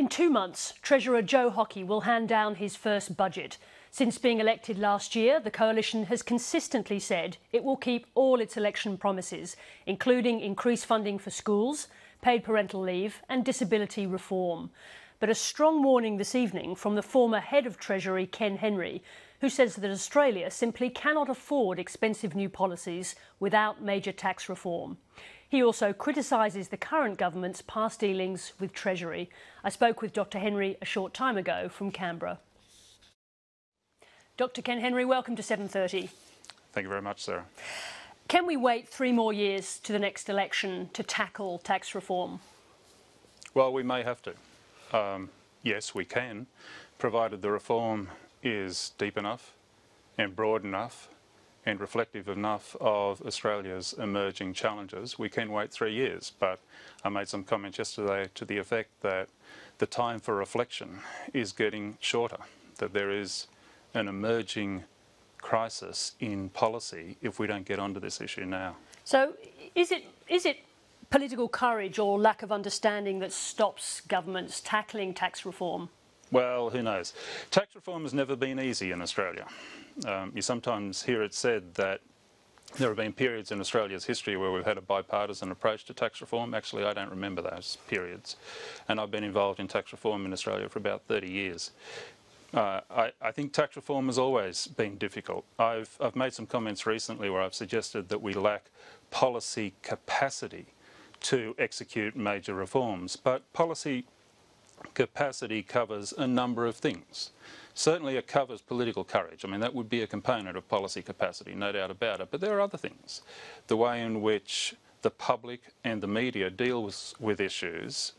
In 2 months, Treasurer Joe Hockey will hand down his first budget. Since being elected last year, the coalition has consistently said it will keep all its election promises, including increased funding for schools, paid parental leave and disability reform. But a strong warning this evening from the former head of Treasury, Ken Henry, who says that Australia simply cannot afford expensive new policies without major tax reform. He also criticises the current government's past dealings with Treasury. I spoke with Dr Henry a short time ago from Canberra. Dr Ken Henry, welcome to 7:30. Thank you very much, Sarah. Can we wait 3 more years to the next election to tackle tax reform? Well, we may have to. Yes, we can, provided the reform is deep enough and broad enough and reflective enough of Australia's emerging challenges. We can wait 3 years, but I made some comments yesterday to the effect that the time for reflection is getting shorter, that there is an emerging crisis in policy if we don't get onto this issue now. So is it political courage or lack of understanding that stops governments tackling tax reform? Well, who knows? Tax reform has never been easy in Australia. You sometimes hear it said that there have been periods in Australia's history where we've had a bipartisan approach to tax reform. Actually, I don't remember those periods. And I've been involved in tax reform in Australia for about 30 years. I think tax reform has always been difficult. I've made some comments recently where I've suggested that we lack policy capacity to execute major reforms. But policy capacity covers a number of things. Certainly it covers political courage. I mean, that would be a component of policy capacity, no doubt about it. But there are other things. The way in which the public and the media deals with issues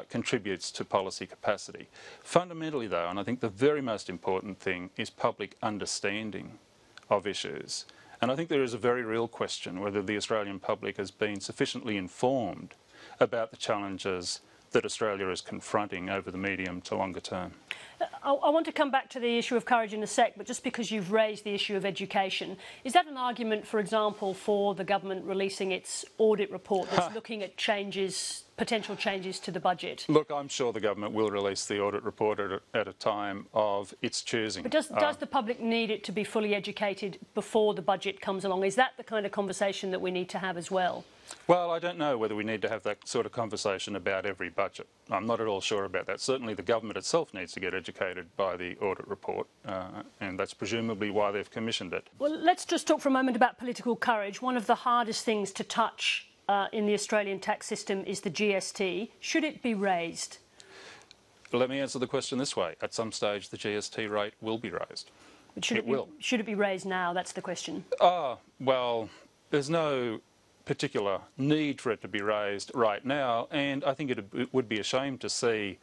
contributes to policy capacity. Fundamentally, though, and I think the very most important thing is public understanding of issues. And I think there is a very real question whether the Australian public has been sufficiently informed about the challenges that Australia is confronting over the medium to longer term. I want to come back to the issue of courage in a sec, but just because you've raised the issue of education, is that an argument, for example, for the government releasing its audit report that's looking at potential changes to the budget? Look, I'm sure the government will release the audit report at a time of its choosing. But does the public need it to be fully educated before the budget comes along? Is that the kind of conversation that we need to have as well? Well, I don't know whether we need to have that sort of conversation about every budget. I'm not at all sure about that. Certainly the government itself needs to get educated by the audit report, and that's presumably why they've commissioned it. Well, let's just talk for a moment about political courage. One of the hardest things to touch in the Australian tax system is the GST. Should it be raised? Let me answer the question this way. At some stage, the GST rate will be raised. But should it be raised now? That's the question. Well, there's no particular need for it to be raised right now, and I think it would be a shame to see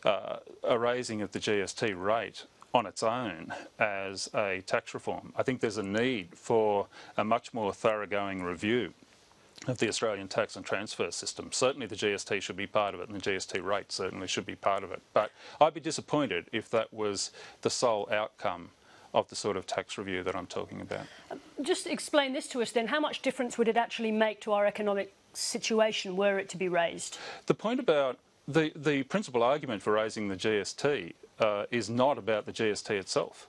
a raising of the GST rate on its own as a tax reform. I think there's a need for a much more thoroughgoing review of the Australian tax and transfer system. Certainly the GST should be part of it, and the GST rate certainly should be part of it. But I'd be disappointed if that was the sole outcome of the sort of tax review that I'm talking about. Just explain this to us then. How much difference would it actually make to our economic situation were it to be raised? The point about the principal argument for raising the GST is not about the GST itself.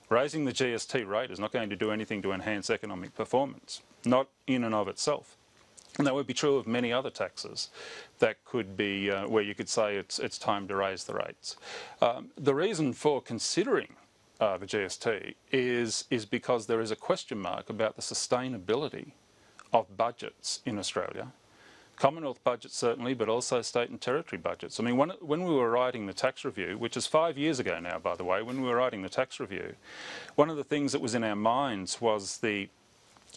Raising the GST rate is not going to do anything to enhance economic performance, not in and of itself. And that would be true of many other taxes that could be where you could say it's time to raise the rates. The reason for considering the GST is because there is a question mark about the sustainability of budgets in Australia. Commonwealth budgets certainly, but also state and territory budgets. I mean, when we were writing the tax review, which is 5 years ago now, by the way, when we were writing the tax review, one of the things that was in our minds was the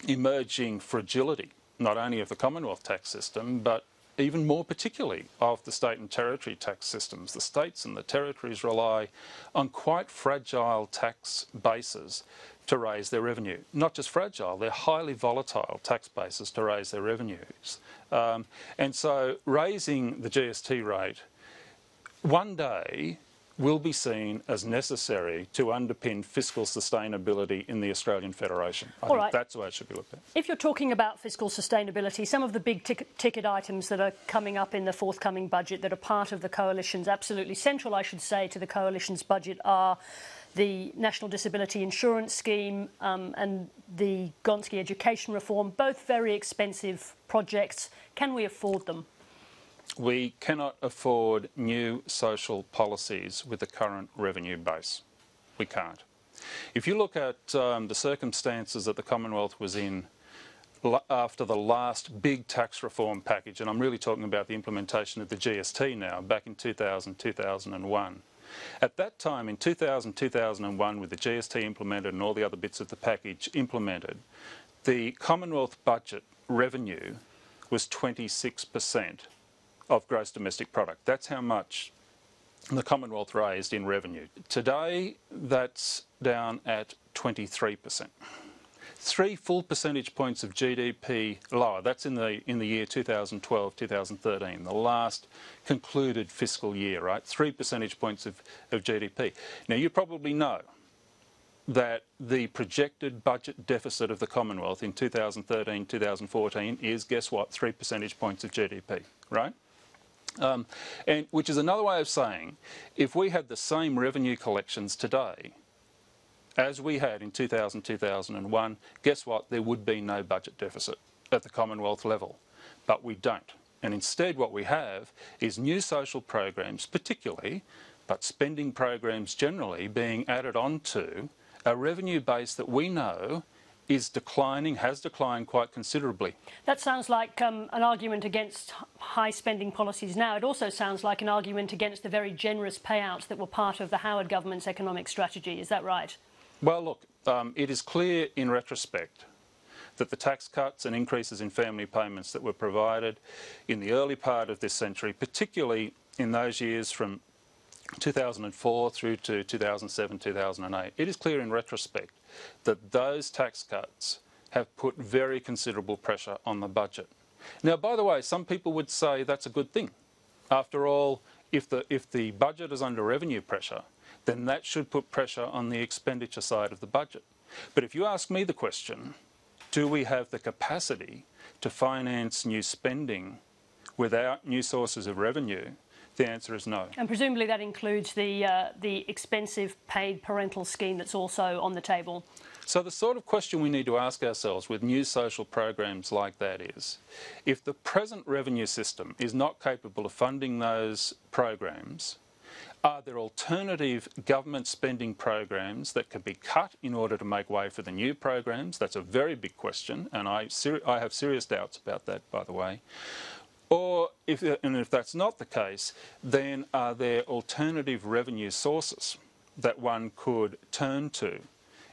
emerging fragility, not only of the Commonwealth tax system, but even more particularly of the state and territory tax systems. The states and the territories rely on quite fragile tax bases to raise their revenue. Not just fragile, they're highly volatile tax bases to raise their revenues. And so raising the GST rate one day will be seen as necessary to underpin fiscal sustainability in the Australian Federation. I think that's the way it should be looked at. If you're talking about fiscal sustainability, some of the big ticket items that are coming up in the forthcoming budget that are part of the Coalition's, absolutely central, I should say, to the Coalition's budget are the National Disability Insurance Scheme and the Gonski Education Reform, both very expensive projects. Can we afford them? We cannot afford new social policies with the current revenue base. We can't. If you look at the circumstances that the Commonwealth was in after the last big tax reform package, and I'm really talking about the implementation of the GST now, back in 2000, 2001. At that time, in 2000, 2001, with the GST implemented and all the other bits of the package implemented, the Commonwealth budget revenue was 26% of gross domestic product. That's how much the Commonwealth raised in revenue. Today, that's down at 23%. 3 full percentage points of GDP lower. That's in the year 2012, 2013, the last concluded fiscal year, right? 3 percentage points of GDP. Now, you probably know that the projected budget deficit of the Commonwealth in 2013, 2014 is, guess what, 3 percentage points of GDP, right? And which is another way of saying, if we had the same revenue collections today as we had in 2000, 2001, guess what? There would be no budget deficit at the Commonwealth level. But we don't. And instead what we have is new social programs particularly, but spending programs generally being added onto a revenue base that we know is declining, has declined quite considerably. That sounds like an argument against high spending policies now. It also sounds like an argument against the very generous payouts that were part of the Howard government's economic strategy. Is that right? Well, look, it is clear in retrospect that the tax cuts and increases in family payments that were provided in the early part of this century, particularly in those years from 2004 through to 2007, 2008, it is clear in retrospect that those tax cuts have put very considerable pressure on the budget. Now, by the way, some people would say that's a good thing. After all, if the budget is under revenue pressure, then that should put pressure on the expenditure side of the budget. But if you ask me the question, do we have the capacity to finance new spending without new sources of revenue? The answer is no. And presumably that includes the expensive paid parental scheme that's also on the table. So the sort of question we need to ask ourselves with new social programs like that is, if the present revenue system is not capable of funding those programs, are there alternative government spending programs that can be cut in order to make way for the new programs? That's a very big question, and I have serious doubts about that, by the way. Or, if that's not the case, then are there alternative revenue sources that one could turn to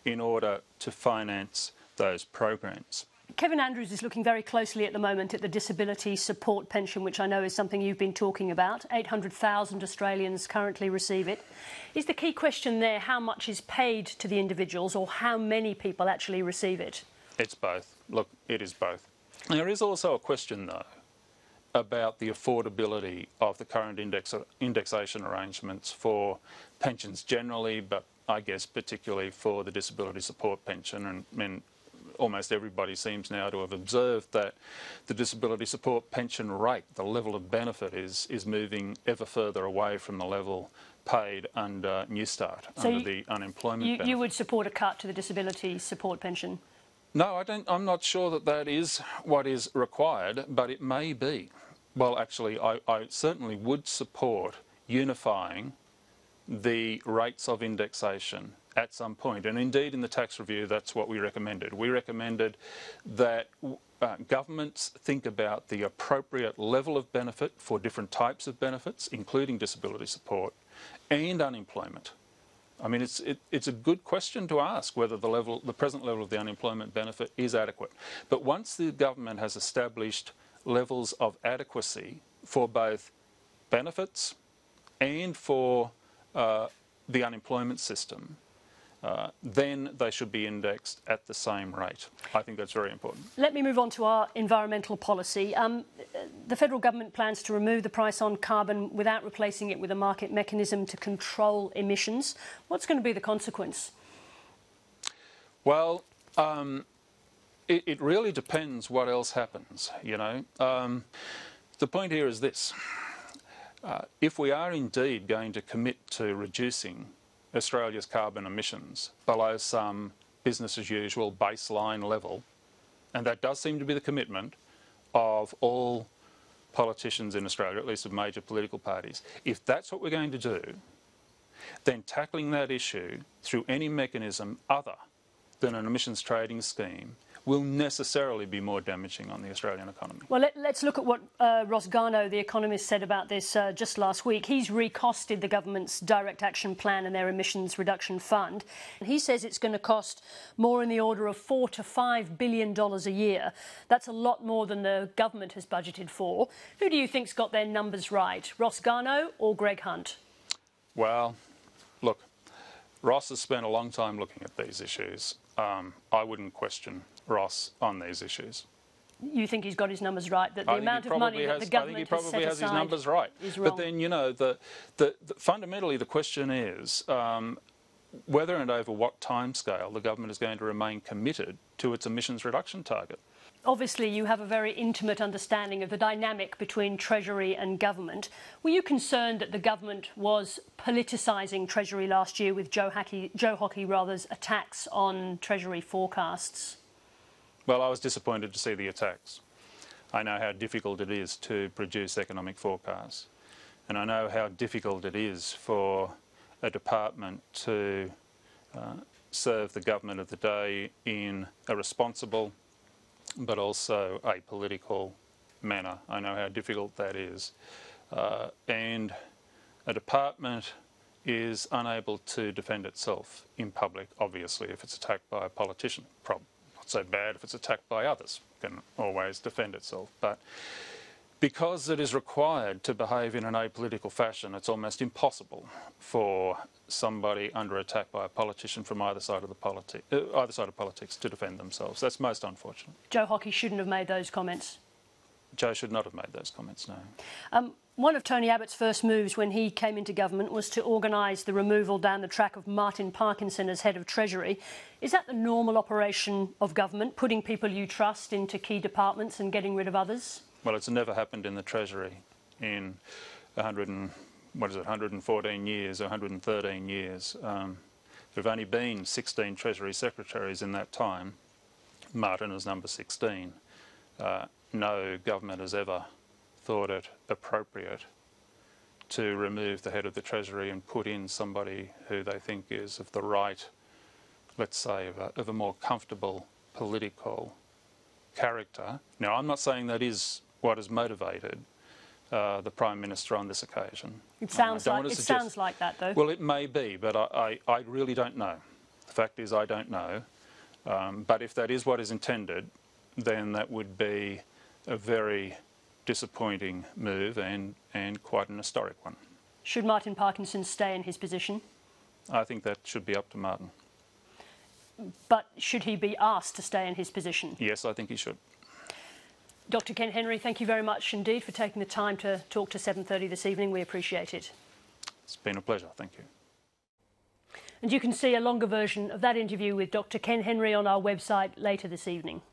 in order to finance those programs? Kevin Andrews is looking very closely at the moment at the disability support pension, which I know is something you've been talking about. 800,000 Australians currently receive it. Is the key question there how much is paid to the individuals or how many people actually receive it? It's both. Look, it is both. There is also a question, though, about the affordability of the current indexation arrangements for pensions generally, but I guess particularly for the disability support pension. And almost everybody seems now to have observed that the disability support pension rate, the level of benefit, is moving ever further away from the level paid under New Start, so under the unemployment benefit. You would support a cut to the disability support pension? No, I don't. I'm not sure that that is what is required, but it may be. Well, actually, I certainly would support unifying the rates of indexation at some point. And indeed, in the tax review, that's what we recommended. We recommended that governments think about the appropriate level of benefit for different types of benefits, including disability support and unemployment. I mean, it's a good question to ask whether the present level of the unemployment benefit is adequate. But once the government has established levels of adequacy for both benefits and for the unemployment system, then they should be indexed at the same rate. I think that's very important. Let me move on to our environmental policy. The federal government plans to remove the price on carbon without replacing it with a market mechanism to control emissions. What's going to be the consequence? Well, it really depends what else happens, you know. The point here is this. If we are indeed going to commit to reducing Australia's carbon emissions below some business as usual baseline level, and that does seem to be the commitment of all politicians in Australia, at least of major political parties, if that's what we're going to do, then tackling that issue through any mechanism other than an emissions trading scheme will necessarily be more damaging on the Australian economy. Well, let's look at what Ross Garnaut, the economist, said about this just last week. He's recosted the government's direct action plan and their emissions reduction fund. And he says it's going to cost more in the order of $4 to $5 billion a year. That's a lot more than the government has budgeted for. Who do you think's got their numbers right, Ross Garnaut or Greg Hunt? Well, look, Ross has spent a long time looking at these issues. I wouldn't question Ross on these issues. You think he's got his numbers right? That the amount of money that the government has set aside is wrong? I think he probably has his numbers right. But then, you know, fundamentally the question is whether and over what timescale the government is going to remain committed to its emissions reduction target. Obviously, you have a very intimate understanding of the dynamic between Treasury and government. Were you concerned that the government was politicising Treasury last year with Joe Hockey's attacks on Treasury forecasts? Well, I was disappointed to see the attacks. I know how difficult it is to produce economic forecasts, and I know how difficult it is for a department to serve the government of the day in a responsible but also a political manner. I know how difficult that is. And a department is unable to defend itself in public, obviously, if it's attacked by a politician. Not so bad if it's attacked by others. It can always defend itself. But because it is required to behave in an apolitical fashion, it's almost impossible for somebody under attack by a politician from either side of politics to defend themselves. That's most unfortunate. Joe Hockey shouldn't have made those comments. Joe should not have made those comments, no. One of Tony Abbott's first moves when he came into government was to organise the removal down the track of Martin Parkinson as head of Treasury. Is that the normal operation of government, putting people you trust into key departments and getting rid of others? Well, it's never happened in the Treasury in 114 years or 113 years. There have only been 16 Treasury secretaries in that time. Martin is number 16. No government has ever thought it appropriate to remove the head of the Treasury and put in somebody who they think is of the right, let's say, of a more comfortable political character. Now, I'm not saying that is what has motivated the Prime Minister on this occasion. It sounds like that, though. Well, it may be, but I really don't know. The fact is I don't know. But if that is what is intended, then that would be a very disappointing move and quite an historic one. Should Martin Parkinson stay in his position? I think that should be up to Martin. But should he be asked to stay in his position? Yes, I think he should. Dr. Ken Henry, thank you very much indeed for taking the time to talk to 7:30 this evening. We appreciate it. It's been a pleasure. Thank you. And you can see a longer version of that interview with Dr. Ken Henry on our website later this evening.